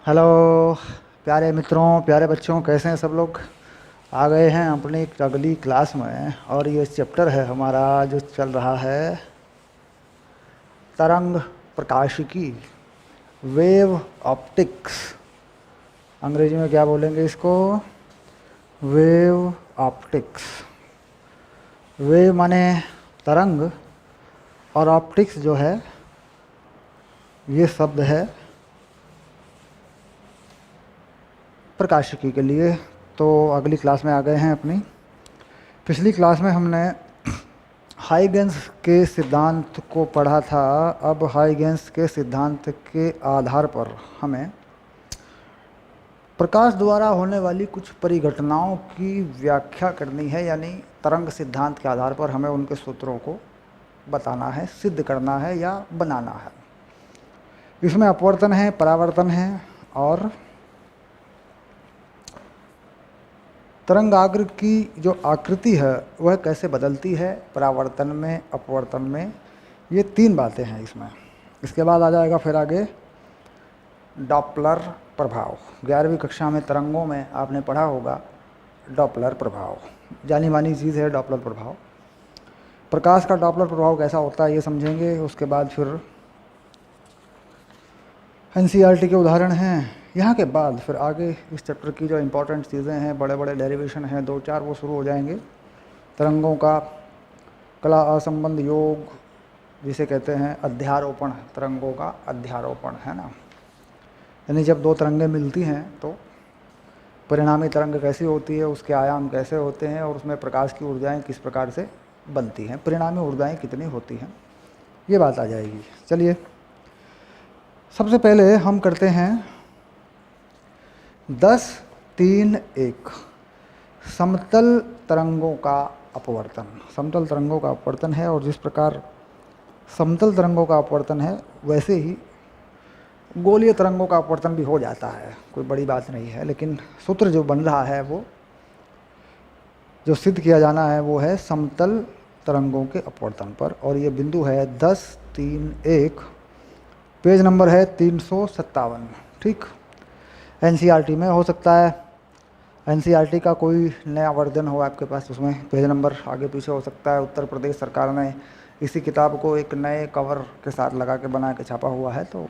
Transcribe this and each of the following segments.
Hello प्यारे मित्रों, प्यारे बच्चों, कैसे हैं सब लोग। आ गए हैं अपनी एक अगली क्लास में और ये चैप्टर है हमारा जो चल रहा है तरंग प्रकाशिकी, वेव ऑप्टिक्स। अंग्रेजी में क्या बोलेंगे इसको? Wave optics. वेव माने तरंग और ऑप्टिक्स जो है ये शब्द है प्रकाशिकी के लिए। तो अगली क्लास में आ गए हैं अपनी। पिछली क्लास में हमने हाइगेंस के सिद्धांत को पढ़ा था। अब हाइगेंस के सिद्धांत के आधार पर हमें प्रकाश द्वारा होने वाली कुछ परिघटनाओं की व्याख्या करनी है, यानी तरंग सिद्धांत के आधार पर हमें उनके सूत्रों को बताना है, सिद्ध करना है या बनाना है। इसमें अपवर्तन है, परावर्तन है और तरंगाग्र की जो आकृति है वह कैसे बदलती है परावर्तन में, अपवर्तन में। ये तीन बातें हैं इसमें। इसके बाद आ जाएगा फिर आगे डॉपलर प्रभाव। 11वीं कक्षा में तरंगों में आपने पढ़ा होगा डॉपलर प्रभाव, जानी मानी चीज़ है डॉपलर प्रभाव। प्रकाश का डॉपलर प्रभाव कैसा होता है ये समझेंगे। उसके बाद फिर एनसीईआरटी के उदाहरण हैं। यहाँ के बाद फिर आगे इस चैप्टर की जो इम्पोर्टेंट चीज़ें हैं, बड़े बड़े डेरिवेशन हैं, दो चार, वो शुरू हो जाएंगे। तरंगों का कला असंबंध योग जिसे कहते हैं अध्यारोपण, तरंगों का अध्यारोपण है ना। यानी जब दो तरंगें मिलती हैं तो परिणामी तरंग कैसी होती है, उसके आयाम कैसे होते हैं और उसमें प्रकाश की ऊर्जाएं किस प्रकार से बनती हैं, परिणामी ऊर्जाएं कितनी होती हैं, ये बात आ जाएगी। चलिए सबसे पहले हम करते हैं 10-3-1 समतल तरंगों का अपवर्तन। समतल तरंगों का अपवर्तन है और जिस प्रकार समतल तरंगों का अपवर्तन है वैसे ही गोलीय तरंगों का अपवर्तन भी हो जाता है, कोई बड़ी बात नहीं है। लेकिन सूत्र जो बन रहा है, वो जो सिद्ध किया जाना है वो है समतल तरंगों के अपवर्तन पर। और ये बिंदु है 10-3-1, पेज नंबर है 357। ठीक, एनसीईआरटी में हो सकता है एनसीईआरटी का कोई नया वर्जन हो आपके पास, उसमें पेज नंबर आगे पीछे हो सकता है। उत्तर प्रदेश सरकार ने इसी किताब को एक नए कवर के साथ लगा के बना के छापा हुआ है, तो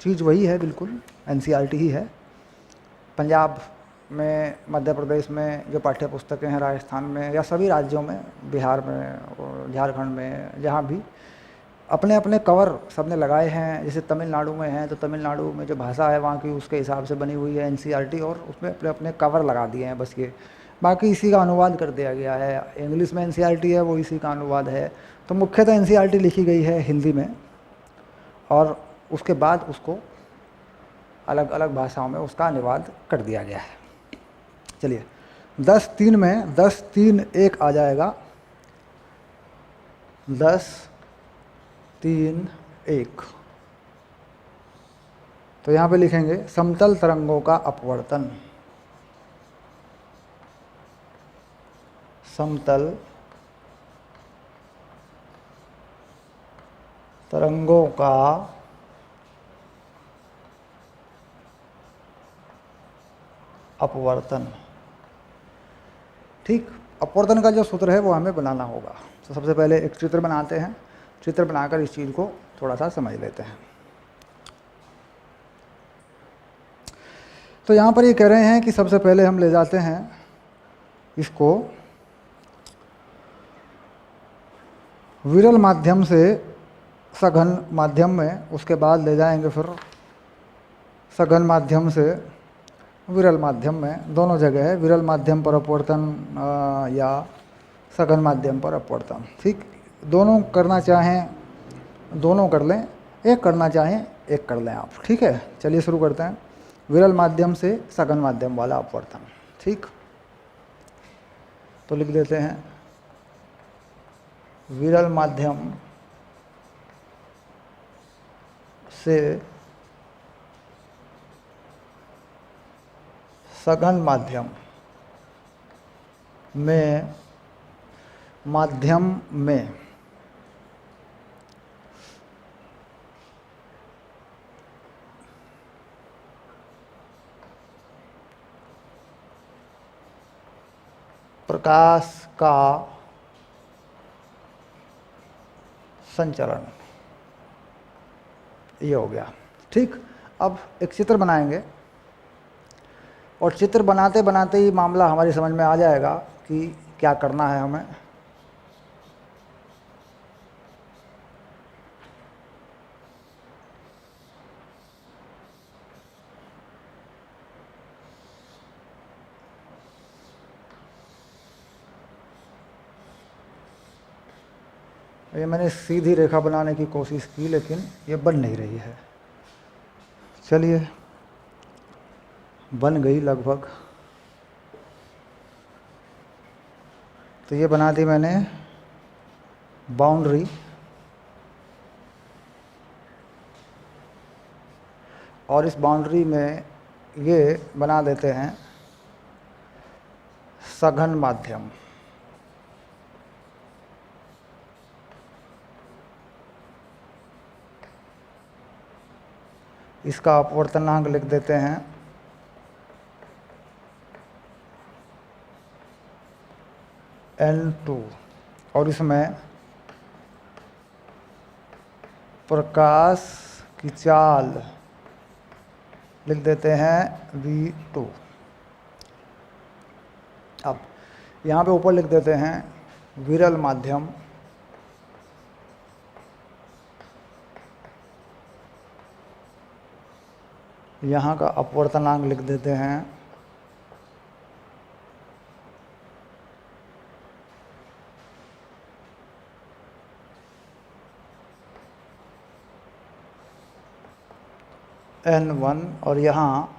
चीज़ वही है, बिल्कुल एनसीईआरटी ही है। पंजाब में, मध्य प्रदेश में जो पाठ्य पुस्तकें हैं, राजस्थान में या सभी राज्यों में, बिहार में, झारखंड में, जहाँ भी अपने अपने कवर सबने लगाए हैं। जैसे तमिलनाडु में है तो तमिलनाडु में जो भाषा है वहाँ की उसके हिसाब से बनी हुई है एनसीईआरटी, और उसमें अपने अपने कवर लगा दिए हैं बस। ये बाकी इसी का अनुवाद कर दिया गया है। इंग्लिश में एनसीईआरटी है, वो इसी का अनुवाद है। तो मुख्यतः एनसीईआरटी लिखी गई है हिंदी में और उसके बाद उसको अलग अलग भाषाओं में उसका अनुवाद कर दिया गया है। चलिए 10-3 में 10-3-1 आ जाएगा। 10-3-1 तो यहाँ पे लिखेंगे समतल तरंगों का अपवर्तन। समतल तरंगों का अपवर्तन। ठीक, अपवर्तन का जो सूत्र है वो हमें बनाना होगा। तो सबसे पहले एक चित्र बनाते हैं। चित्र बनाकर इस चीज़ को थोड़ा सा समझ लेते हैं। तो यहाँ पर ये कह रहे हैं कि सबसे पहले हम ले जाते हैं इसको विरल माध्यम से सघन माध्यम में, उसके बाद ले जाएंगे फिर सघन माध्यम से विरल माध्यम में। दोनों जगह है, विरल माध्यम पर अपवर्तन या सघन माध्यम पर अपवर्तन। ठीक, दोनों करना चाहें दोनों कर लें, एक करना चाहें एक कर लें आप। ठीक है, चलिए शुरू करते हैं। विरल माध्यम से सघन माध्यम वाला अपवर्तन। ठीक, तो लिख देते हैं विरल माध्यम से सघन माध्यम में, माध्यम में प्रकाश का संचरण, ये हो गया। ठीक, अब एक चित्र बनाएंगे और चित्र बनाते बनाते ही मामला हमारी समझ में आ जाएगा कि क्या करना है हमें। ये मैंने सीधी रेखा बनाने की कोशिश की लेकिन ये बन नहीं रही है। चलिए, बन गई लगभग। तो ये बना दी मैंने बाउंड्री, और इस बाउंड्री में ये बना देते हैं सघन माध्यम। इसका अपवर्तनांक लिख देते हैं N2, और इसमें प्रकाश की चाल लिख देते हैं V2। अब यहाँ पे ऊपर लिख देते हैं विरल माध्यम, यहाँ का अपवर्तनांक लिख देते हैं N1, और यहाँ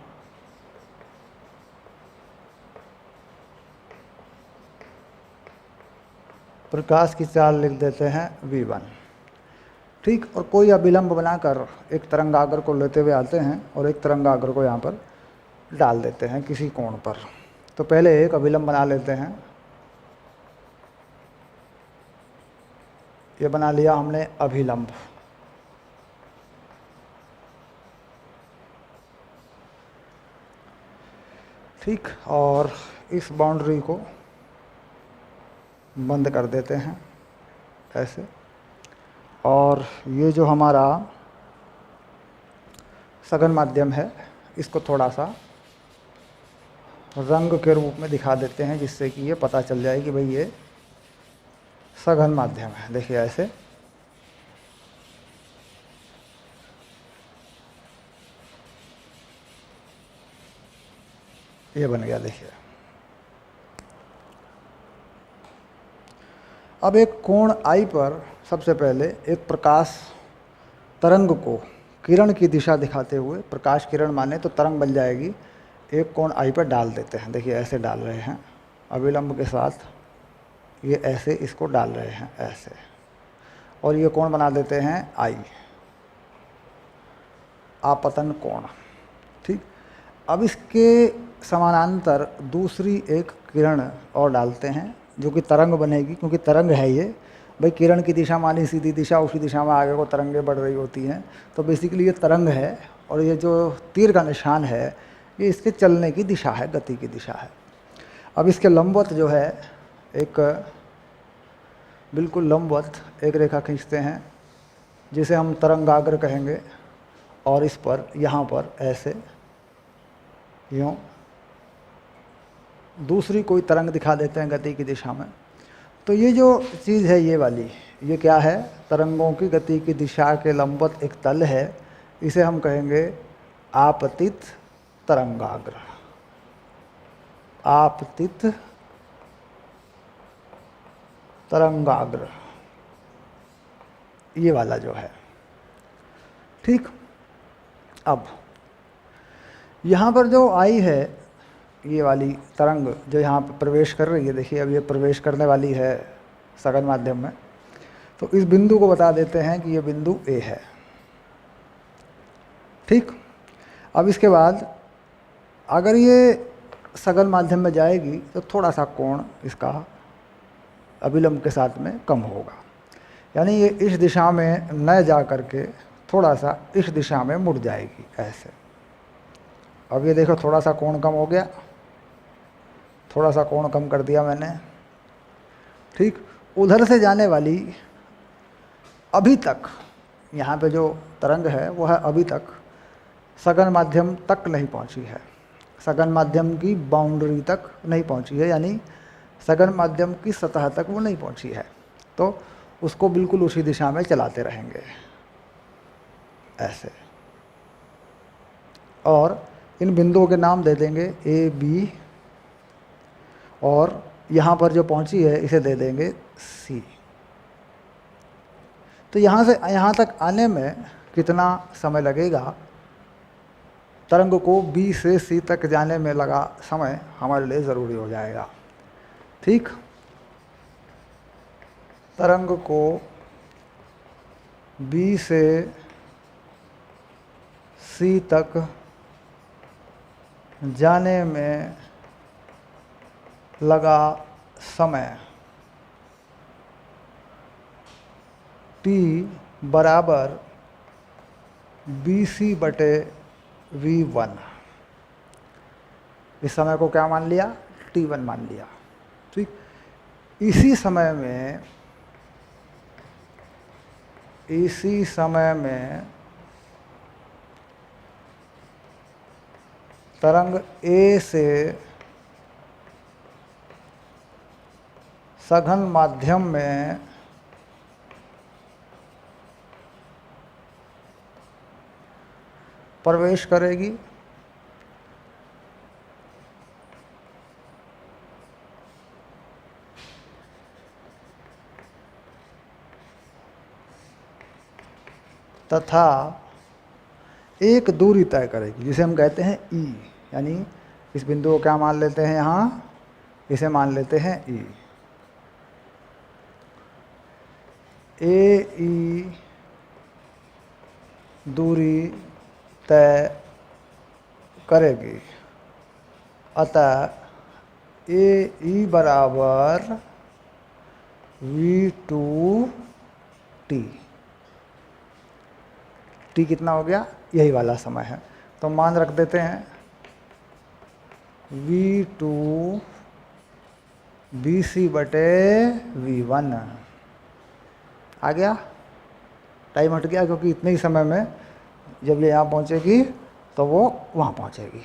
प्रकाश की चाल लिख देते हैं V1। ठीक, और कोई अभिलंब बनाकर एक तरंगाग्र को लेते हुए आते हैं और एक तरंगाग्र को यहाँ पर डाल देते हैं किसी कोण पर। तो पहले एक अभिलंब बना लेते हैं। ये बना लिया हमने अभिलंब। ठीक, और इस बाउंड्री को बंद कर देते हैं ऐसे। और ये जो हमारा सघन माध्यम है, इसको थोड़ा सा रंग के रूप में दिखा देते हैं जिससे कि ये पता चल जाए कि भाई ये सघन माध्यम है। देखिए ऐसे, ये बन गया। देखिए, अब एक कोण I पर सबसे पहले एक प्रकाश तरंग को किरण की दिशा दिखाते हुए, प्रकाश किरण माने तो तरंग बन जाएगी, एक कोण I पर डाल देते हैं। देखिए ऐसे डाल रहे हैं अभिलंब के साथ, ये ऐसे इसको डाल रहे हैं ऐसे, और ये कोण बना देते हैं I, आपतन कोण। ठीक, अब इसके समानांतर दूसरी एक किरण और डालते हैं जो कि तरंग बनेगी, क्योंकि तरंग है ये भाई। किरण की दिशा मानी सीधी दिशा, उसी दिशा में आगे को तरंगें बढ़ रही होती हैं, तो बेसिकली ये तरंग है। और ये जो तीर का निशान है ये इसके चलने की दिशा है, गति की दिशा है। अब इसके लंबवत जो है, एक बिल्कुल लंबवत एक रेखा खींचते हैं जिसे हम तरंगाग्र कहेंगे, और इस पर यहाँ पर ऐसे यूँ दूसरी कोई तरंग दिखा देते हैं गति की दिशा में। तो ये जो चीज़ है ये वाली, ये क्या है? तरंगों की गति की दिशा के लंबवत एक तल है, इसे हम कहेंगे आपतित तरंगाग्र। आपतित तरंगाग्र, ये वाला जो है। ठीक, अब यहाँ पर जो आई है, ये वाली तरंग जो यहाँ पर प्रवेश कर रही है, देखिए अब ये प्रवेश करने वाली है सघन माध्यम में, तो इस बिंदु को बता देते हैं कि ये बिंदु ए है। ठीक, अब इसके बाद अगर ये सघन माध्यम में जाएगी तो थोड़ा सा कोण इसका अभिलंब के साथ में कम होगा, यानी ये इस दिशा में न जा कर के थोड़ा सा इस दिशा में मुड़ जाएगी ऐसे। अब ये देखो थोड़ा सा कोण कम हो गया, थोड़ा सा कोण कम कर दिया मैंने, ठीक। उधर से जाने वाली अभी तक, यहाँ पे जो तरंग है वो है अभी तक सघन माध्यम तक नहीं पहुँची है, सघन माध्यम की बाउंड्री तक नहीं पहुँची है, यानी सघन माध्यम की सतह तक वो नहीं पहुँची है। तो उसको बिल्कुल उसी दिशा में चलाते रहेंगे ऐसे, और इन बिंदुओं के नाम दे देंगे ए बी, और यहाँ पर जो पहुँची है इसे दे देंगे सी। तो यहाँ से यहाँ तक आने में कितना समय लगेगा, तरंग को बी से सी तक जाने में लगा समय हमारे लिए ज़रूरी हो जाएगा, ठीक। तरंग को बी से सी तक जाने में लगा समय t बराबर BC/V1। इस समय को क्या मान लिया, T1 मान लिया, ठीक। इसी समय में तरंग A से सघन माध्यम में प्रवेश करेगी, तथा एक दूरी तय करेगी जिसे हम कहते हैं E, यानी इस बिंदु को क्या मान लेते हैं, यहाँ इसे मान लेते हैं E। AE दूरी तय करेगी, अतः AE बराबर V2T। T कितना हो गया, यही वाला समय है, तो मान रख देते हैं V2 BC/V1 आ गया, टाइम हट गया, क्योंकि इतने ही समय में जब ये यहाँ पहुँचेगी तो वो वहाँ पहुँचेगी,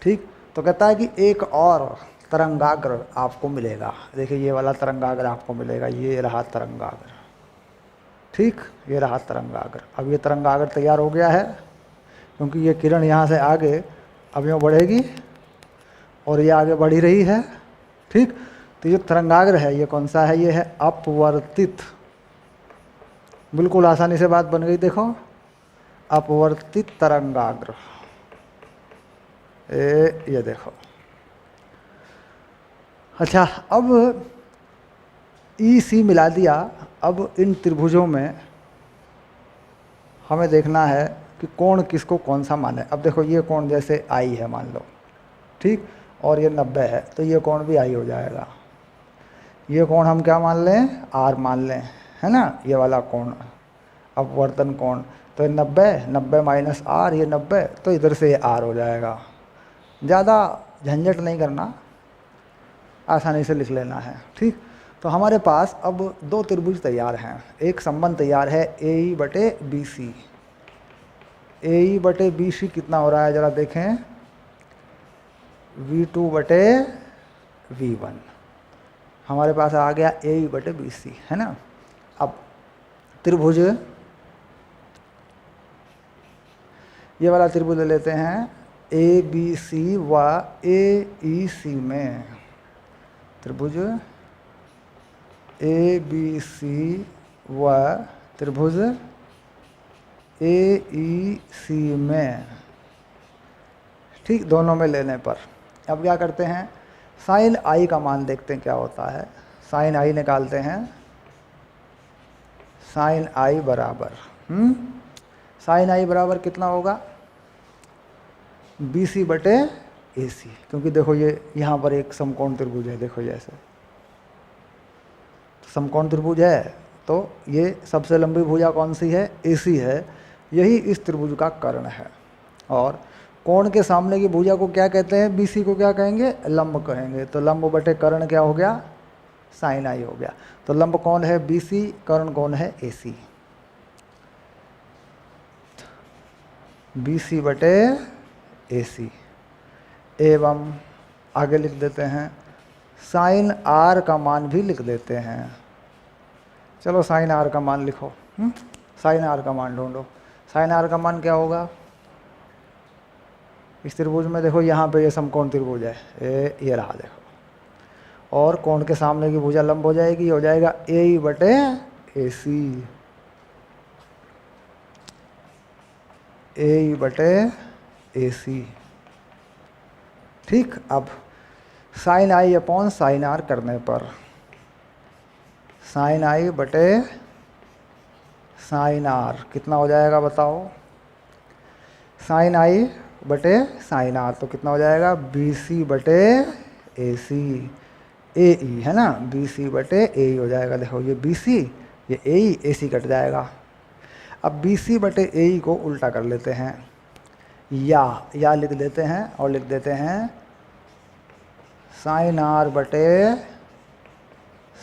ठीक। तो कहता है कि एक और तरंगाग्र आपको मिलेगा, देखिए ये वाला तरंगाग्र आपको मिलेगा, ये रहा तरंगाग्र, ठीक, ये रहा तरंगाग्र। अब ये तरंगाग्र तैयार हो गया है, क्योंकि ये किरण यहाँ से आगे अब यूँ बढ़ेगी और ये आगे बढ़ ही रही है, ठीक। तो ये तरंगाग्र है, ये कौन सा है, ये है अपवर्तित। बिल्कुल आसानी से बात बन गई, देखो, अपवर्तित तरंगाग्र, ये देखो। अच्छा, अब EC मिला दिया। अब इन त्रिभुजों में हमें देखना है कि कोण किसको कौन सा माने। अब देखो, ये कोण जैसे I है मान लो, ठीक, और ये 90 है, तो ये कोण भी I हो जाएगा। ये कोण हम क्या मान लें, R मान लें, है ना, ये वाला कोण अपवर्तन कोण। तो 90 माइनस R, ये 90, तो इधर से ये R हो जाएगा। ज़्यादा झंझट नहीं करना, आसानी से लिख लेना है, ठीक। तो हमारे पास अब दो त्रिभुज तैयार हैं, एक संबंध तैयार है AE/BC। AE/BC कितना हो रहा है ज़रा देखें, V2/V1। हमारे पास आ गया AE/BC, है ना। अब त्रिभुज, ये वाला त्रिभुज ले लेते हैं ABC व AEC में, त्रिभुज ABC व त्रिभुज AEC में, ठीक, दोनों में लेने पर अब क्या करते हैं, साइन I का मान देखते हैं क्या होता है। साइन I निकालते हैं, साइन I बराबर साइन I बराबर कितना होगा, BC/AC, क्योंकि देखो ये यहाँ पर एक समकोण त्रिभुज है, देखो ये ऐसे समकोण त्रिभुज है, तो ये सबसे लंबी भुजा कौन सी है, AC है, यही इस त्रिभुज का कर्ण है। और कोण के सामने की भुजा को क्या कहते हैं, BC को क्या कहेंगे, लंब कहेंगे। तो लंब बटे कर्ण क्या हो गया, साइन आई हो गया। तो लंब कौन है, BC, कर्ण कौन है, AC। BC बटे AC। एवं आगे लिख देते हैं साइन R का मान भी लिख देते हैं। चलो साइन R का मान लिखो, साइन R का मान ढूंढो। साइन R का मान क्या होगा, इस त्रिभुज में देखो यहाँ पे ये समकोण त्रिभुज है, ये रहा देखो, और कोण के सामने की भुजा लंब हो जाएगी, हो जाएगा AE बटे AC। AE बटे AC। ठीक, अब sine i upon sine r करने पर साइन आई बटे साइन आर कितना हो जाएगा बताओ, साइन आई बटे साइन आर तो कितना हो जाएगा, BC बटे AC, AE है ना, BC बटे AE हो जाएगा। देखो ये BC, ये AE, AC कट जाएगा। अब BC बटे AE को उल्टा कर लेते हैं, या लिख देते हैं, और लिख देते हैं साइन आर बटे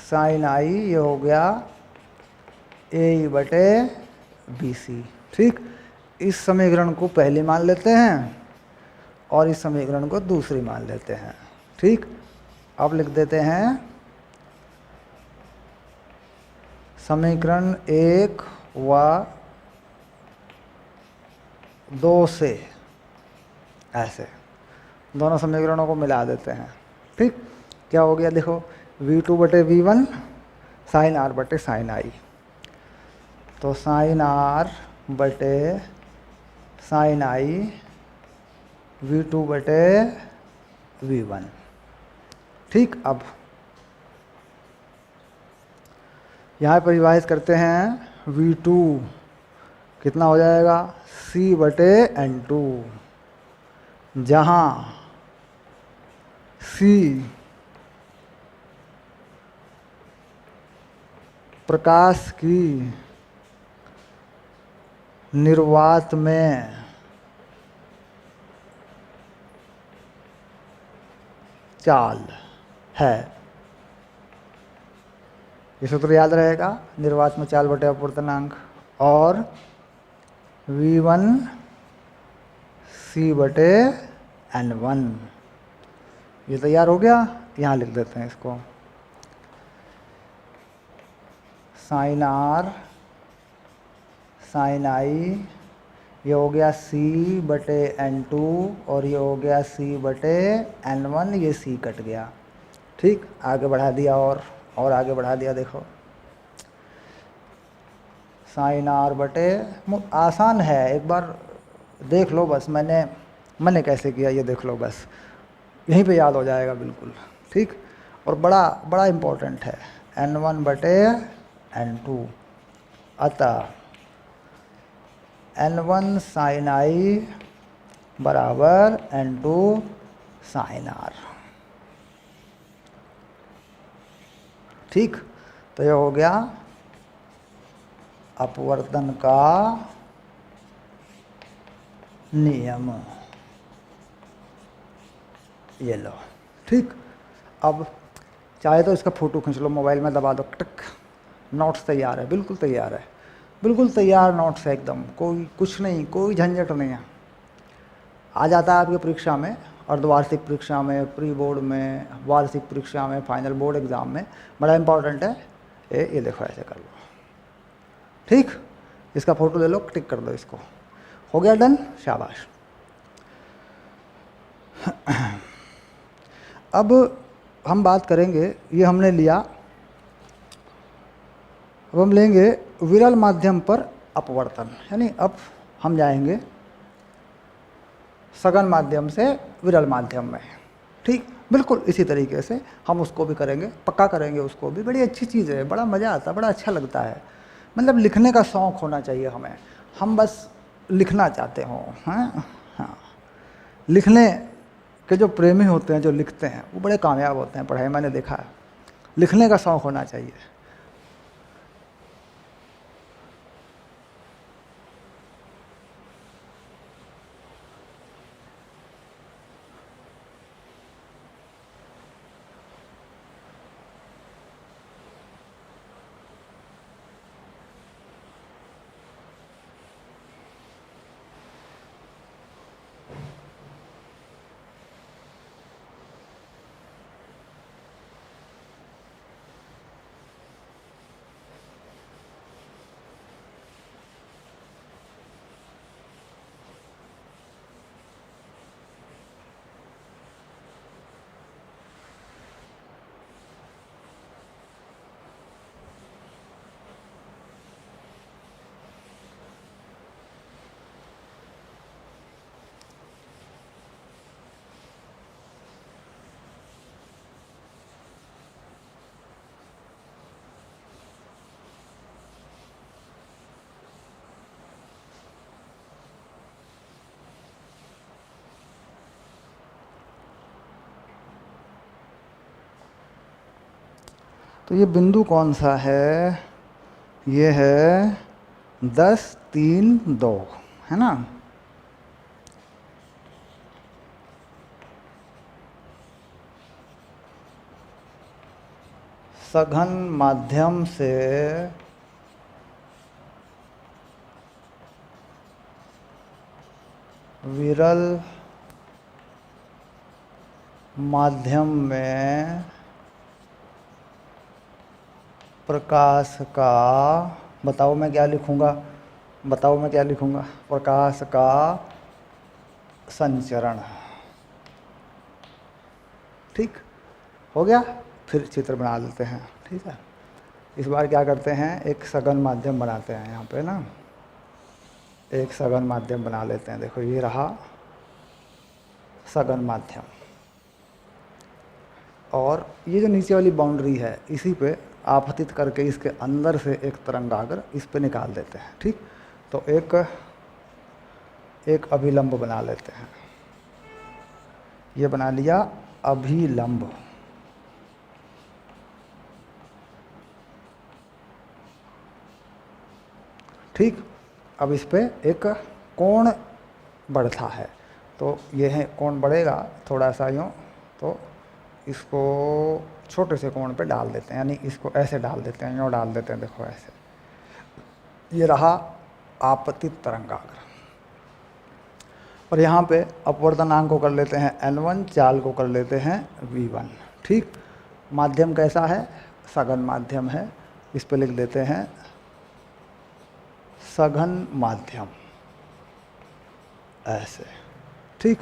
साइन आई, ये हो गया AE बटे BC। ठीक, इस समीकरण को पहली मान लेते हैं और इस समीकरण को दूसरी मान लेते हैं। ठीक, अब लिख देते हैं समीकरण 1 व 2 से, ऐसे दोनों समीकरणों को मिला देते हैं। ठीक, क्या हो गया देखो, V2 बटे V1 साइन R बटे साइन आई, तो साइन R बटे साइन आई V2 बटे V1। ठीक, अब यहाँ परिभाषित करते हैं V2 कितना हो जाएगा, C बटे N2, जहाँ C प्रकाश की निर्वात में चाल है। ये सूत्र याद रहेगा, निर्वात में चाल बटे अपवर्तनांक, और V1 C बटे N1। ये तैयार हो गया, यहाँ लिख देते हैं इसको, साइन R साइन आई, ये हो गया C बटे N2, और ये हो गया C बटे N1, ये C कट गया। ठीक, आगे बढ़ा दिया और आगे बढ़ा दिया, देखो साइन R बटे, आसान है, एक बार देख लो बस, मैंने कैसे किया ये देख लो बस, यहीं पे याद हो जाएगा बिल्कुल। ठीक, और बड़ा इम्पोर्टेंट है, N1 बटे N2, अतः N1 साइन आई बराबर N2 साइन R। ठीक, तो ये हो गया अपवर्तन का नियम, ये लो। ठीक, अब चाहे तो इसका फोटो खींच लो, मोबाइल में दबा दो, टक, नोट्स तैयार है, बिल्कुल तैयार है, बिल्कुल तैयार नोट्स है एकदम, कोई कुछ नहीं, कोई झंझट नहीं है। आ जाता है आपकी परीक्षा में, अर्धवार्षिक परीक्षा में, प्री बोर्ड में, वार्षिक परीक्षा में, फाइनल बोर्ड एग्ज़ाम में, बड़ा इंपॉर्टेंट है। ये देखो ऐसे कर लो। ठीक, इसका फ़ोटो ले लो, टिक कर दो इसको, हो गया डन, शाबाश। अब हम बात करेंगे, ये हमने लिया, अब हम लेंगे विरल माध्यम पर अपवर्तन, यानी अब हम जाएंगे सघन माध्यम से विरल माध्यम में। ठीक, बिल्कुल इसी तरीके से हम उसको भी करेंगे, पक्का करेंगे उसको भी। बड़ी अच्छी चीज़ है, बड़ा मज़ा आता है, बड़ा अच्छा लगता है। मतलब लिखने का शौक़ होना चाहिए हमें, हम बस लिखना चाहते हों। हाँ, लिखने के जो प्रेमी होते हैं, जो लिखते हैं, वो बड़े कामयाब होते हैं पढ़ाई, मैंने देखा है। लिखने का शौक़ होना चाहिए। तो ये बिंदु कौन सा है? ये है 10, 3, 2, है ना। सघन माध्यम से विरल माध्यम में प्रकाश का, बताओ मैं क्या लिखूंगा? प्रकाश का संचरण। ठीक हो गया। फिर चित्र बना लेते हैं। ठीक है, इस बार क्या करते हैं, एक सघन माध्यम बनाते हैं यहाँ पे ना, एक सघन माध्यम बना लेते हैं। देखो ये रहा सघन माध्यम, और ये जो नीचे वाली बाउंड्री है इसी पे आपतित करके इसके अंदर से एक तरंगाग्र इस पे निकाल देते हैं। ठीक, तो एक अभिलंब बना लेते हैं। ये बना लिया अभिलंब। ठीक, अब इस पे एक कोण बढ़ता है, तो ये है कोण बढ़ेगा थोड़ा सा यूँ, तो इसको छोटे से कोण पे डाल देते हैं, यानी इसको ऐसे डाल देते हैं, यूँ डाल देते हैं। देखो ऐसे, ये रहा आपतित तरंगाग्र। और यहाँ पे अपवर्तनांक को कर लेते हैं n1, चाल को कर लेते हैं v1। ठीक, माध्यम कैसा है? सघन माध्यम है। इस पे लिख देते हैं सघन माध्यम, ऐसे। ठीक,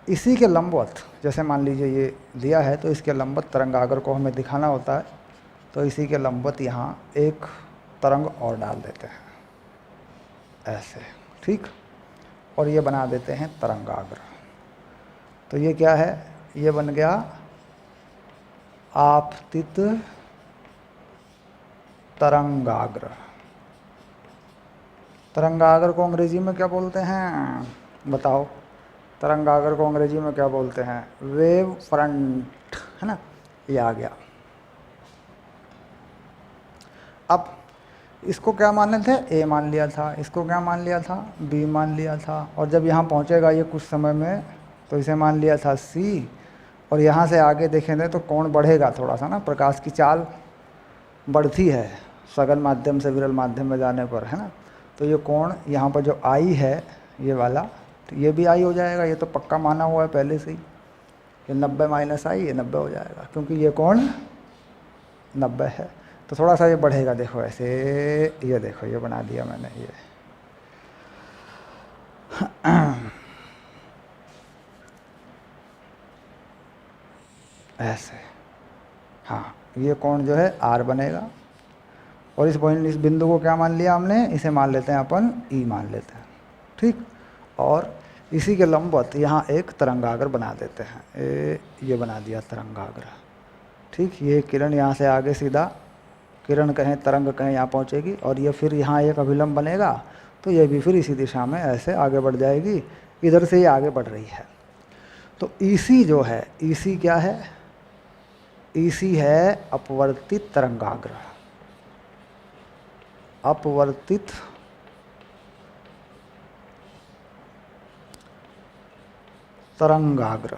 इसी के लंबवत, जैसे मान लीजिए ये दिया है तो इसके लंबवत तरंगाग्र को हमें दिखाना होता है, तो इसी के लंबवत यहाँ एक तरंग और डाल देते हैं, ऐसे। ठीक, और ये बना देते हैं तरंगाग्र। तो ये क्या है? ये बन गया आपतित तरंगाग्र। तरंगाग्र को अंग्रेजी में क्या बोलते हैं? बताओ, तरंगाग्र को अंग्रेजी में क्या बोलते हैं? वेव फ्रंट, है ना। ये आ गया। अब इसको क्या माने थे? ए मान लिया था। इसको क्या मान लिया था? बी मान लिया था। और जब यहाँ पहुँचेगा ये कुछ समय में, तो इसे मान लिया था सी। और यहाँ से आगे देखेंगे तो कोण बढ़ेगा थोड़ा सा ना, प्रकाश की चाल बढ़ती है सघन माध्यम से विरल माध्यम में जाने पर, है ना। तो ये कोण यहाँ पर जो आई है, ये वाला, तो ये भी आई हो जाएगा। ये तो पक्का माना हुआ है पहले से ही, ये 90 माइनस आई, ये 90 हो जाएगा, क्योंकि ये कोण 90 है। तो थोड़ा सा ये बढ़ेगा, देखो ऐसे, ये देखो ये बना दिया मैंने, ये ऐसे। हाँ, ये कोण जो है आर बनेगा। और इस पॉइंट, इस बिंदु को क्या मान लिया हमने? इसे मान लेते हैं अपन ई मान लेते हैं। ठीक, और इसी के लंबवत यहाँ एक तरंगाग्र बना देते हैं। ये बना दिया तरंगाग्र। ठीक, ये किरण यहाँ से आगे सीधा, किरण कहें तरंग कहें, यहाँ पहुँचेगी, और ये फिर यहाँ एक अभिलंब बनेगा, तो ये भी फिर इसी दिशा में ऐसे आगे बढ़ जाएगी। इधर से ये आगे बढ़ रही है। तो ईसी जो है, ईसी क्या है? ईसी है अपवर्तित तरंगाग्र। अपवर्तित तरंगाग्र।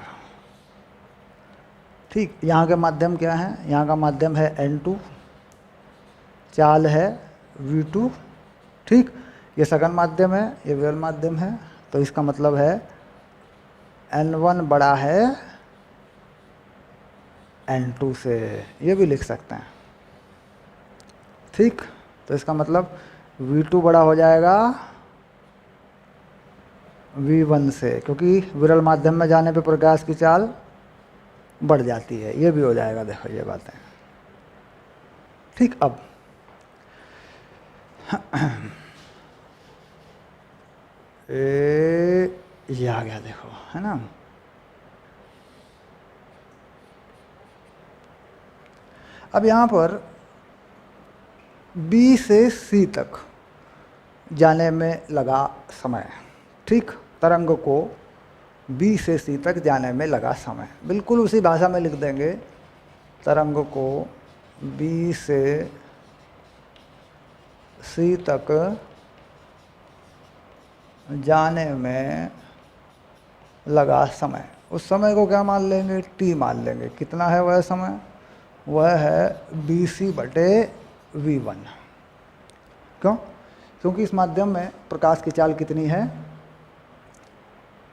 ठीक, यहाँ के माध्यम क्या है? यहाँ का माध्यम है n2, चाल है v2। ठीक, ये सघन माध्यम है, ये विरल माध्यम है, तो इसका मतलब है n1 बड़ा है n2 से, ये भी लिख सकते हैं। ठीक, तो इसका मतलब v2 बड़ा हो जाएगा v1 से, क्योंकि विरल माध्यम में जाने पे प्रकाश की चाल बढ़ जाती है। ये भी हो जाएगा, देखो ये बातें। ठीक, अब ये आ गया, देखो, है ना। अब यहाँ पर B से C तक जाने में लगा समय। ठीक, तरंग को B से C तक जाने में लगा समय, बिल्कुल उसी भाषा में लिख देंगे। तरंग को बी से सी तक जाने में लगा समय, उस समय को क्या मान लेंगे, टी मान लेंगे। कितना है वह समय, वह है बी सी बटे वी वन। क्यों, क्योंकि इस माध्यम में प्रकाश की चाल कितनी है,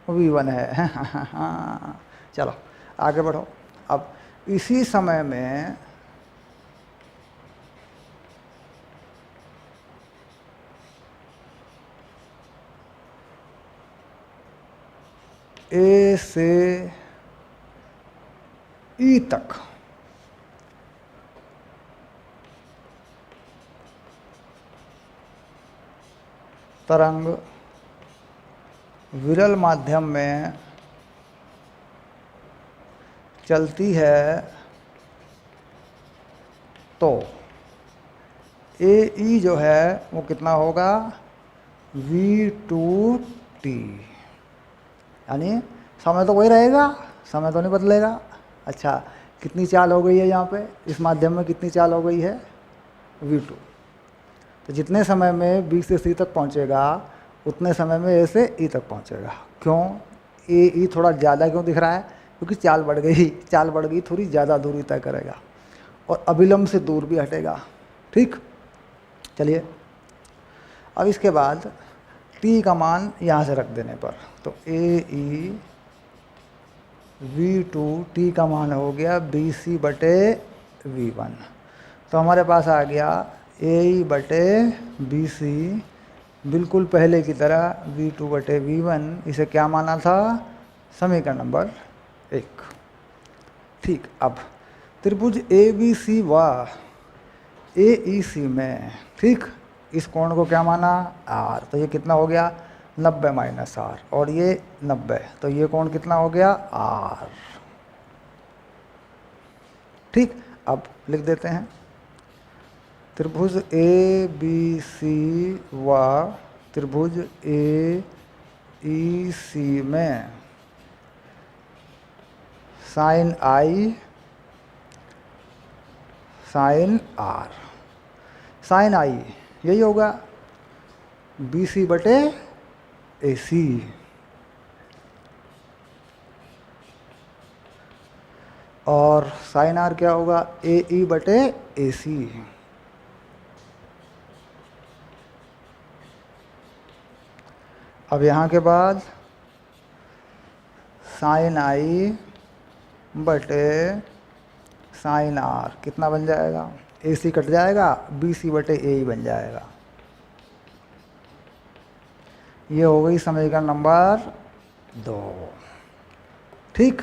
वी वन है। चलो आगे बढ़ो। अब इसी समय में ए से ई तक तरंग विरल माध्यम में चलती है तो ए ई जो है वो कितना होगा, वी टू टी, यानी समय तो वही रहेगा, समय तो नहीं बदलेगा। अच्छा, कितनी चाल हो गई है यहाँ पे, इस माध्यम में कितनी चाल हो गई है, वी टू। तो जितने समय में बी से सी तक पहुँचेगा उतने समय में ए से ई तक पहुँचेगा। क्यों, ए ई थोड़ा ज़्यादा क्यों दिख रहा है, क्योंकि चाल बढ़ गई, चाल बढ़ गई, थोड़ी ज़्यादा दूरी तय करेगा और अविलंब से दूर भी हटेगा। ठीक, चलिए अब इसके बाद टी का मान यहाँ से रख देने पर, तो ए ई वी टू, टी का मान हो गया बी सी बटे वी वन। तो हमारे पास आ गया ए ई बटे बी सी, बिल्कुल पहले की तरह वी टू बटे वी वन। इसे क्या माना था, समीकरण नंबर 1। ठीक, अब त्रिभुज ए बी सी व ए ई सी में, ठीक, इस कोण को क्या माना, आर। तो ये कितना हो गया, 90 माइनस आर, और ये 90, तो ये कोण कितना हो गया, आर। ठीक, अब लिख देते हैं त्रिभुज ए बी सी व त्रिभुज ए ई सी में sine I sine R, sine I यही होगा बी सी बटे ए सी, और साइन आर क्या होगा, ए ई बटे ए सी। अब यहाँ के बाद साइन आई बटे साइन आर कितना बन जाएगा, ए सी कट जाएगा, बी सी बटे ए ही बन जाएगा। ये हो गई समीकरण नंबर 2। ठीक,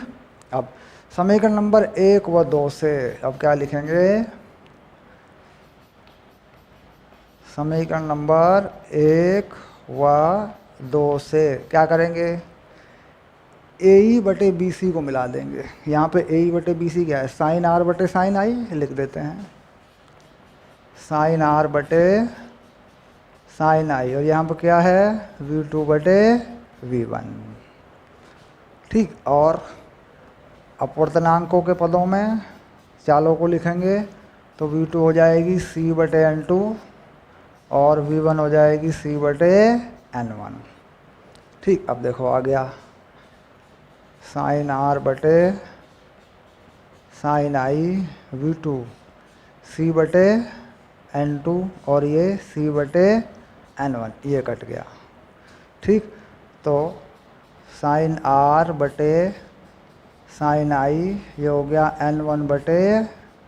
अब समीकरण नंबर 1 व 2 से अब क्या लिखेंगे, समीकरण नंबर 1 व 2 से क्या करेंगे, ए ई बटे बी सी को मिला देंगे। यहाँ पे ए ई बटे बी सी क्या है, साइन आर बटे साइन आई लिख देते हैं, साइन आर बटे साइन आई, और यहाँ पर क्या है, वी टू बटे वी वन। ठीक, और अपवर्तनांकों के पदों में चालों को लिखेंगे तो वी टू हो जाएगी सी बटे एन टू, और वी वन हो जाएगी सी बटे एन वन। ठीक, अब देखो आ गया साइन आर बटे साइन आई वी टू सी बटे एन टू, और ये सी बटे एन वन, ये कट गया। ठीक, तो साइन आर बटे साइन आई ये हो गया एन वन बटे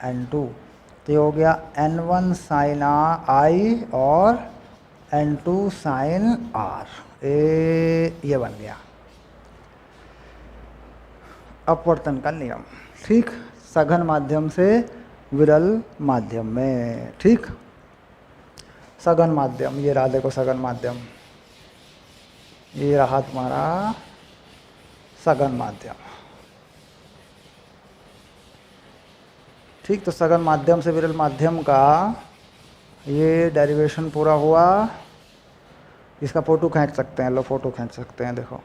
एन टू, तो ये हो गया एन वन साइन आई और एन टू साइन आर, ये बन गया अपवर्तन का नियम। ठीक, सघन माध्यम से विरल माध्यम में। ठीक, सघन माध्यम, ये रहा देखो सघन माध्यम, ये रहा तुम्हारा सघन माध्यम। ठीक, तो सघन माध्यम से विरल माध्यम का ये डेरिवेशन पूरा हुआ। इसका फ़ोटो खींच सकते हैं, लो फ़ोटो खींच सकते हैं, देखो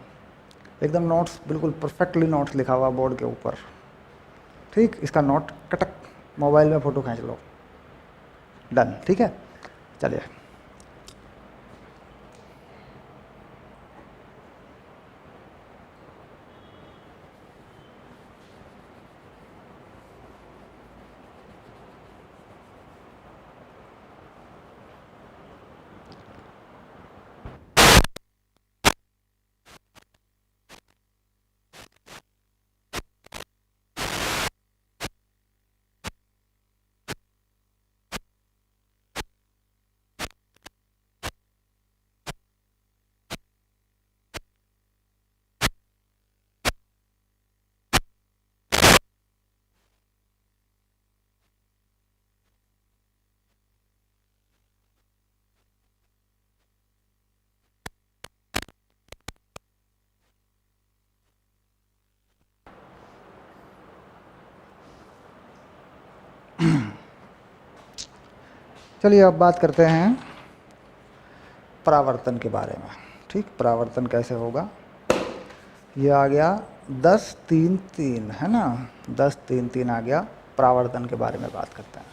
एकदम नोट्स बिल्कुल परफेक्टली नोट्स लिखा हुआ बोर्ड के ऊपर। ठीक, इसका नोट कटक मोबाइल में फ़ोटो खींच लो, डन, ठीक है। चलिए, चलिए अब बात करते हैं परावर्तन के बारे में। ठीक, परावर्तन कैसे होगा। ये आ गया 10 3 3, है ना, 10 3 3 आ गया। परावर्तन के बारे में बात करते हैं।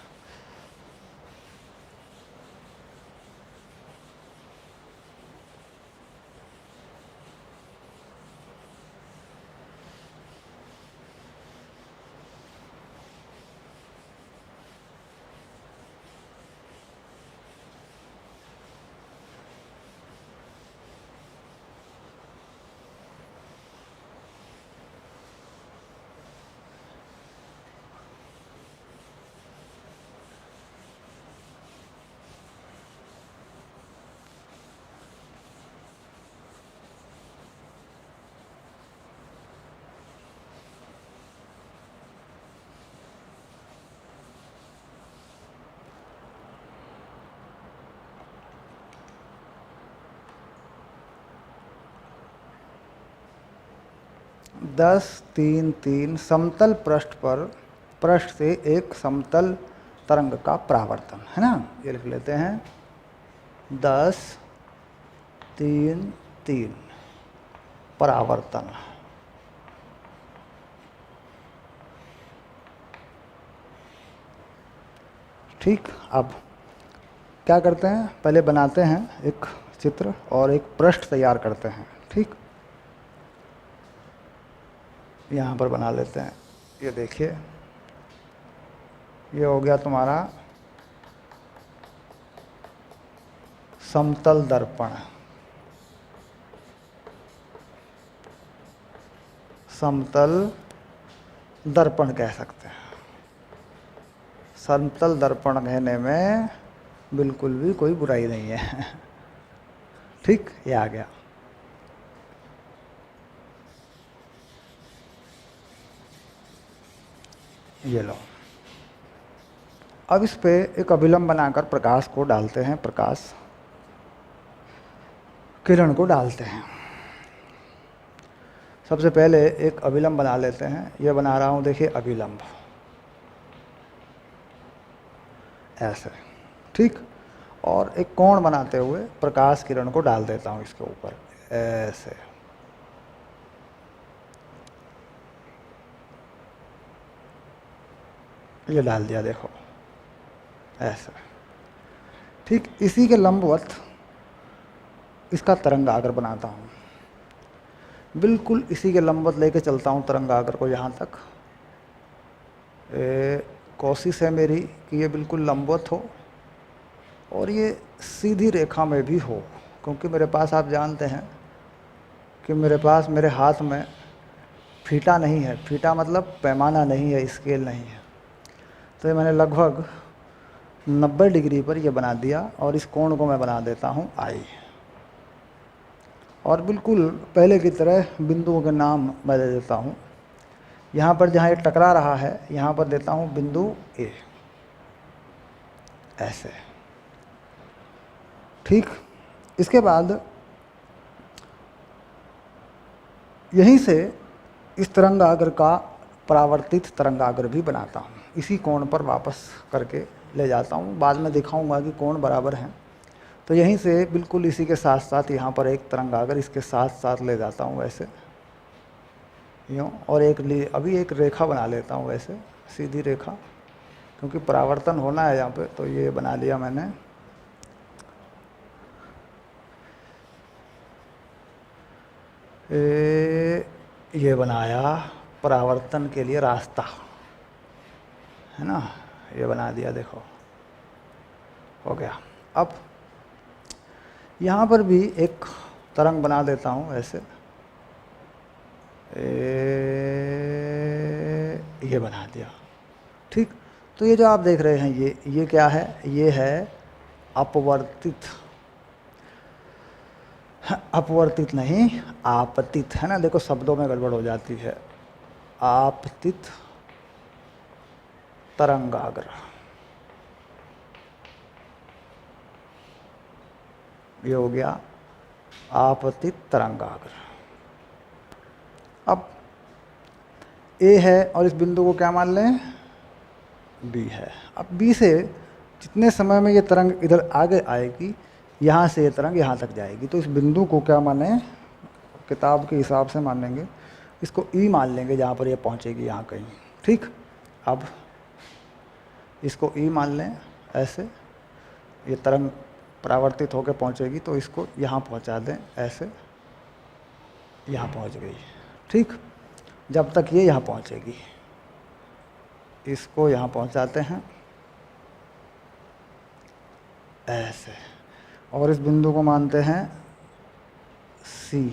दस तीन तीन समतल पृष्ठ पर पृष्ठ से एक समतल तरंग का परावर्तन, है ना। ये लिख लेते हैं 10 3 3 परावर्तन। ठीक, अब क्या करते हैं, पहले बनाते हैं एक चित्र और एक पृष्ठ तैयार करते हैं। ठीक, यहाँ पर बना लेते हैं। ये देखिए, ये हो गया तुम्हारा समतल दर्पण। समतल दर्पण कह सकते हैं। समतल दर्पण कहने में बिल्कुल भी कोई बुराई नहीं है। ठीक, ये आ गया। ये लो, अब इस पे एक अभिलंब बनाकर प्रकाश को डालते हैं, प्रकाश किरण को डालते हैं। सबसे पहले एक अभिलंब बना लेते हैं। ये बना रहा हूँ, देखिए अभिलंब ऐसे। ठीक, और एक कोण बनाते हुए प्रकाश किरण को डाल देता हूँ इसके ऊपर ऐसे। ये डाल दिया, देखो ऐसा। ठीक, इसी के लंबवत इसका तरंगाग्र बनाता हूँ। बिल्कुल इसी के लंबवत लेके चलता हूँ तरंगाग्र को यहाँ तक। कोशिश है मेरी कि ये बिल्कुल लंबवत हो और ये सीधी रेखा में भी हो, क्योंकि मेरे पास, आप जानते हैं कि मेरे पास, मेरे हाथ में फीता नहीं है। फीता मतलब पैमाना नहीं है, स्केल नहीं है। तो ये मैंने लगभग 90 डिग्री पर ये बना दिया और इस कोण को मैं बना देता हूँ आई। और बिल्कुल पहले की तरह बिंदुओं के नाम मैं दे देता हूँ। यहाँ पर जहाँ ये टकरा रहा है, यहाँ पर देता हूँ बिंदु ए, ऐसे। ठीक, इसके बाद यहीं से इस तरंगाग्र का परावर्तित तरंगाग्र भी बनाता हूँ। इसी कोण पर वापस करके ले जाता हूँ, बाद में दिखाऊंगा कि कोण बराबर हैं। तो यहीं से बिल्कुल इसी के साथ साथ यहाँ पर एक तरंगाग्र इसके साथ साथ ले जाता हूँ ऐसे, यूँ। और अभी एक रेखा बना लेता हूँ ऐसे, सीधी रेखा। क्योंकि परावर्तन होना है यहाँ पे, तो ये बना लिया मैंने। ये बनाया परावर्तन के लिए रास्ता, है ना, ये बना दिया, देखो हो गया। अब यहाँ पर भी एक तरंग बना देता हूँ ऐसे, ये बना दिया, ठीक। तो ये जो आप देख रहे हैं ये क्या है, ये है अपवर्तित, अपवर्तित नहीं आपतित, है ना, देखो शब्दों में गड़बड़ हो जाती है। आपतित तरंगाग्र, ये हो गया आपतित तरंगाग्र। अब ए है और इस बिंदु को क्या मान लें, बी है। अब बी से जितने समय में ये तरंग इधर आगे आएगी, यहाँ से ये तरंग यहाँ तक जाएगी, तो इस बिंदु को क्या माने, किताब के हिसाब से मानेंगे, इसको ई मान लेंगे जहाँ पर ये पहुँचेगी, यहाँ कहीं, ठीक। अब इसको ई मान लें ऐसे, ये तरंग परावर्तित होकर पहुँचेगी तो इसको यहाँ पहुँचा दें ऐसे, यहाँ पहुँच गई, ठीक। जब तक ये यहाँ पहुँचेगी, इसको यहाँ पहुँचाते हैं ऐसे, और इस बिंदु को मानते हैं सी,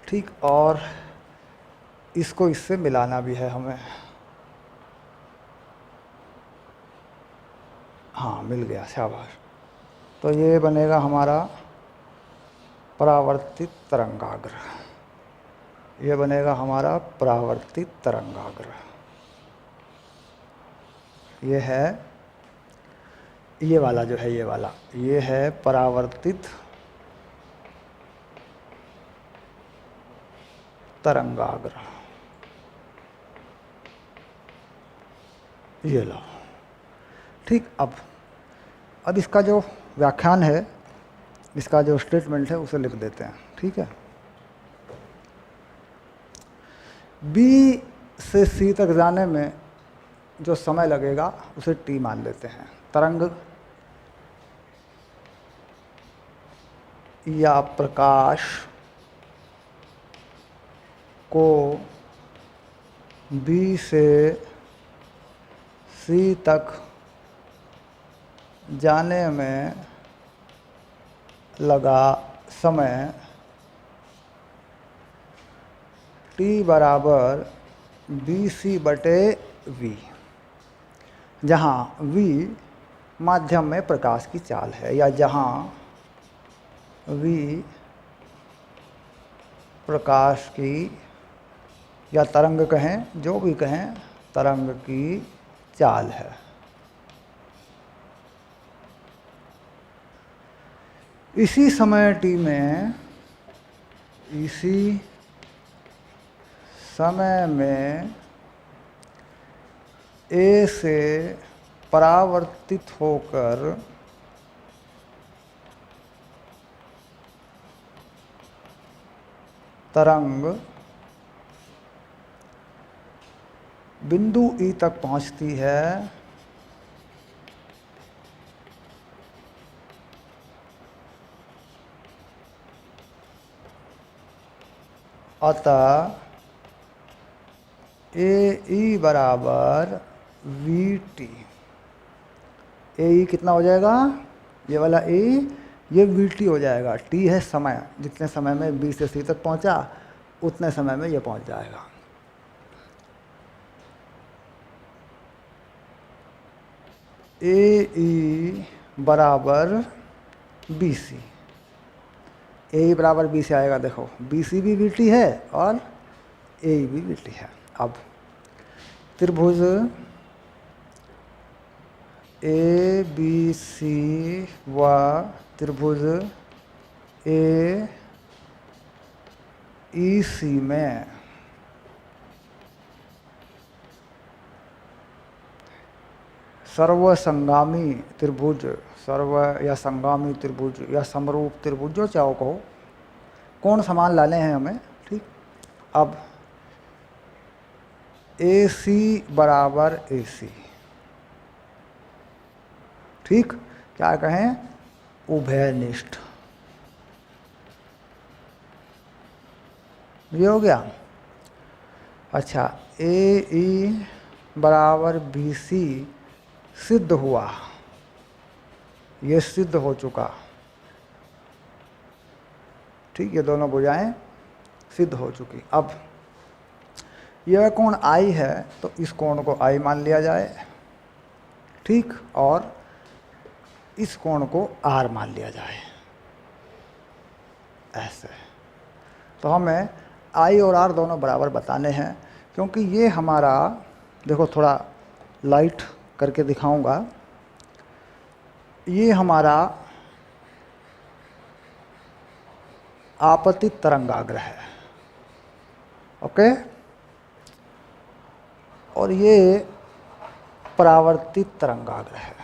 ठीक। और इसको इससे मिलाना भी है हमें, हाँ मिल गया, शाबाश। तो ये बनेगा हमारा परावर्तित तरंगाग्र, ये बनेगा हमारा परावर्तित तरंगाग्र। ये है, ये वाला जो है, ये वाला, ये है परावर्तित तरंगाग्र, ये लो, ठीक। अब इसका जो व्याख्यान है, इसका जो स्टेटमेंट है उसे लिख देते हैं, ठीक है। बी से सी तक जाने में जो समय लगेगा उसे टी मान लेते हैं। तरंग या प्रकाश को बी से सी तक जाने में लगा समय टी बराबर बी सी बटे वी, जहाँ वी माध्यम में प्रकाश की चाल है, या जहाँ वी प्रकाश की, या तरंग कहें, जो भी कहें, तरंग की चाल है। इसी समय टी में, इसी समय में ए से परावर्तित होकर तरंग बिंदु ई तक पहुंचती है, अतः ए ई बराबर वी टी। ए ई कितना हो जाएगा, ये वाला ए, ये वी टी हो जाएगा। टी है समय, जितने समय में बी से सी तक पहुंचा उतने समय में ये पहुंच जाएगा। ए ई बराबर बी सी, ए ई बराबर बी सी आएगा, देखो बी सी भी वी टी है और ए ई भी वी टी है। अब त्रिभुज ए बी सी व त्रिभुज ए ई सी में सर्वसंगामी त्रिभुज, सर्व या संगामी त्रिभुज या समरूप त्रिभुज, जो चाहो कहो, कोण समान लाने हैं हमें, ठीक। अब AC बराबर AC, ठीक, क्या कहें, उभयनिष्ठ, ये हो गया। अच्छा, AE बराबर BC सिद्ध हुआ, ये सिद्ध हो चुका, ठीक, ये दोनों भुजाएं सिद्ध हो चुकी। अब यह कोण I है तो इस कोण को I मान लिया जाए, ठीक, और इस कोण को R मान लिया जाए, ऐसे। तो हमें I और R दोनों बराबर बताने हैं, क्योंकि ये हमारा, देखो थोड़ा लाइट करके दिखाऊंगा, ये हमारा आपतित तरंगाग्र है, ओके, और ये परावर्तित तरंगाग्र है।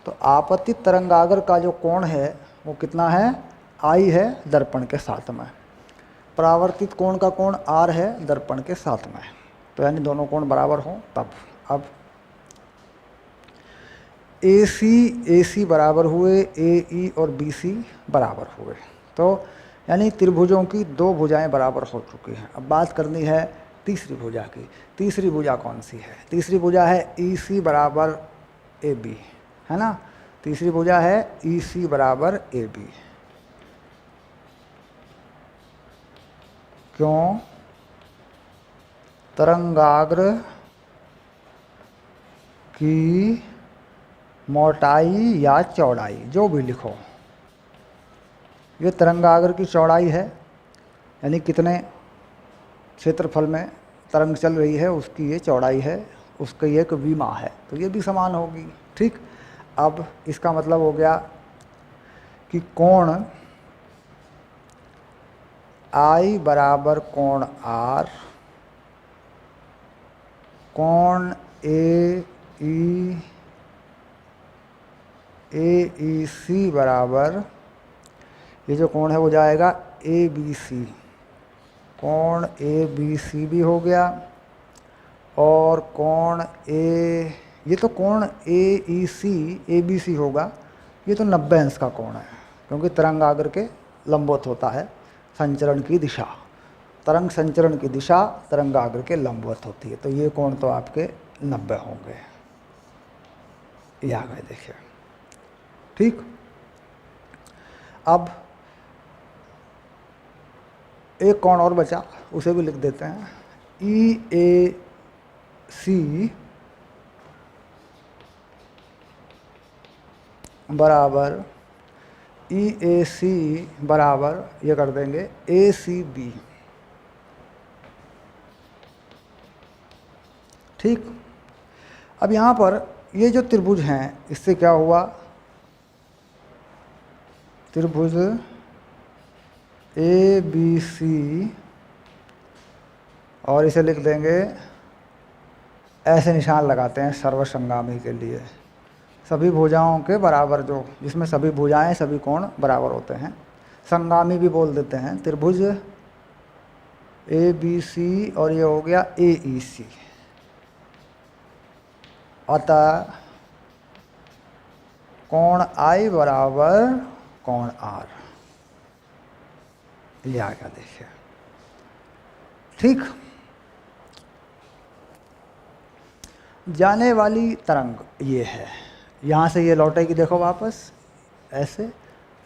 तो आपतित तरंगाग्र का जो कोण है वो कितना है, I है दर्पण के साथ में, परावर्तित कोण का कोण R है दर्पण के साथ में, तो यानी दोनों कोण बराबर हों तब। अब AC बराबर हुए, AE और BC बराबर हुए, तो यानी त्रिभुजों की दो भुजाएं बराबर हो चुकी हैं। अब बात करनी है तीसरी भुजा की। तीसरी भुजा कौन सी है? तीसरी भुजा है EC बराबर AB, है ना, तीसरी भुजा है EC बराबर AB। क्यों? तरंगाग्र की मोटाई या चौड़ाई, जो भी लिखो, ये तरंगाग्र की चौड़ाई है, यानी कितने क्षेत्रफल में तरंग चल रही है उसकी ये चौड़ाई है, उसकी एक विमा है, तो ये भी समान होगी, ठीक। अब इसका मतलब हो गया कि कोण I बराबर कोण R, कोण AEC बराबर, ये जो कोण है वो जाएगा ABC, कोण ABC भी हो गया, और कोण ये तो कोण AEC ABC होगा, ये तो 90 अंश का कोण है, क्योंकि तरंगाग्र के लंबवत होता है संचरण की दिशा, तरंग संचरण की दिशा तरंगाग्र के लंबवत होती है, तो ये कोण तो आपके 90 होंगे, ये आ गए, देखिए, ठीक। अब एक कोण और बचा, उसे भी लिख देते हैं, EAC बराबर, EAC बराबर, ये कर देंगे ACB, ठीक। अब यहाँ पर ये जो त्रिभुज हैं, इससे क्या हुआ, त्रिभुज ABC, और इसे लिख देंगे, ऐसे निशान लगाते हैं सर्वसंगामी के लिए, सभी भुजाओं के बराबर, जो जिसमें सभी भुजाएं सभी कोण बराबर होते हैं, संगामी भी बोल देते हैं, त्रिभुज ABC, और ये हो गया AEC। अतः कोण I बराबर कोण R, ये आ गया, देखिए, ठीक। जाने वाली तरंग ये है, यहाँ से ये लौटेगी, देखो वापस ऐसे,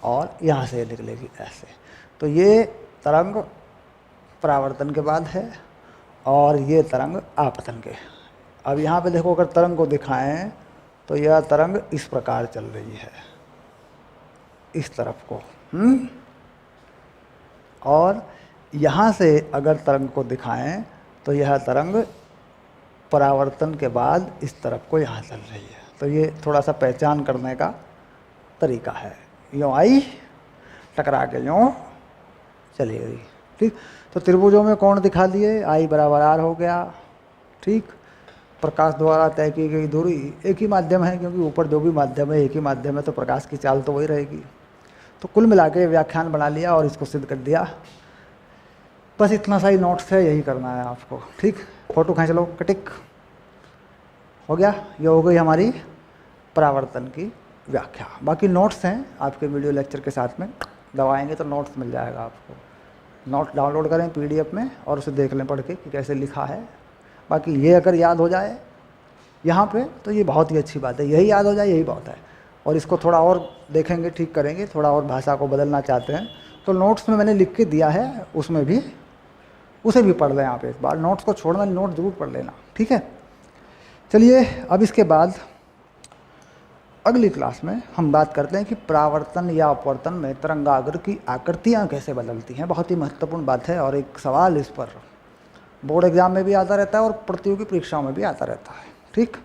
और यहाँ से ये निकलेगी ऐसे, तो ये तरंग परावर्तन के बाद है, और ये तरंग आपतन के। अब यहाँ पे देखो, अगर तरंग को दिखाएं तो यह तरंग इस प्रकार चल रही है, इस तरफ को, और यहाँ से अगर तरंग को दिखाएं तो यह तरंग परावर्तन के बाद इस तरफ को यहाँ चल रही है, तो ये थोड़ा सा पहचान करने का तरीका है। यूँ आई, टकरा के यूँ चली गई, ठीक। तो त्रिभुजों में कोण दिखा दिए, I बराबर R हो गया, ठीक। प्रकाश द्वारा तय की गई दूरी एक ही माध्यम है, क्योंकि ऊपर जो भी माध्यम है एक ही माध्यम है, तो प्रकाश की चाल तो वही रहेगी। तो कुल मिला के व्याख्यान बना लिया और इसको सिद्ध कर दिया बस इतना सा ही नोट्स है, यही करना है आपको। ठीक, फोटो खींच लो, कटिक हो गया। ये हो गई हमारी परावर्तन की व्याख्या। बाकी नोट्स हैं आपके वीडियो लेक्चर के साथ में, दबाएंगे तो नोट्स मिल जाएगा आपको। नोट डाउनलोड करें पीडीएफ में और उसे देख लें पढ़ के कि कैसे लिखा है। बाकी ये अगर याद हो जाए यहाँ पे तो ये बहुत ही अच्छी बात है, यही याद हो जाए यही बहुत है। और इसको थोड़ा और देखेंगे, ठीक करेंगे, थोड़ा और भाषा को बदलना चाहते हैं तो नोट्स में मैंने लिख के दिया है, उसमें भी उसे भी पढ़ लें आप एक बार। नोट्स को छोड़ना, नोट ज़रूर पढ़ लेना, ठीक है। चलिए अब इसके बाद अगली क्लास में हम बात करते हैं कि परावर्तन या अपवर्तन में तरंगाग्र की आकृतियाँ कैसे बदलती हैं। बहुत ही महत्वपूर्ण बात है और एक सवाल इस पर बोर्ड एग्जाम में भी आता रहता है और प्रतियोगी परीक्षाओं में भी आता रहता है। ठीक।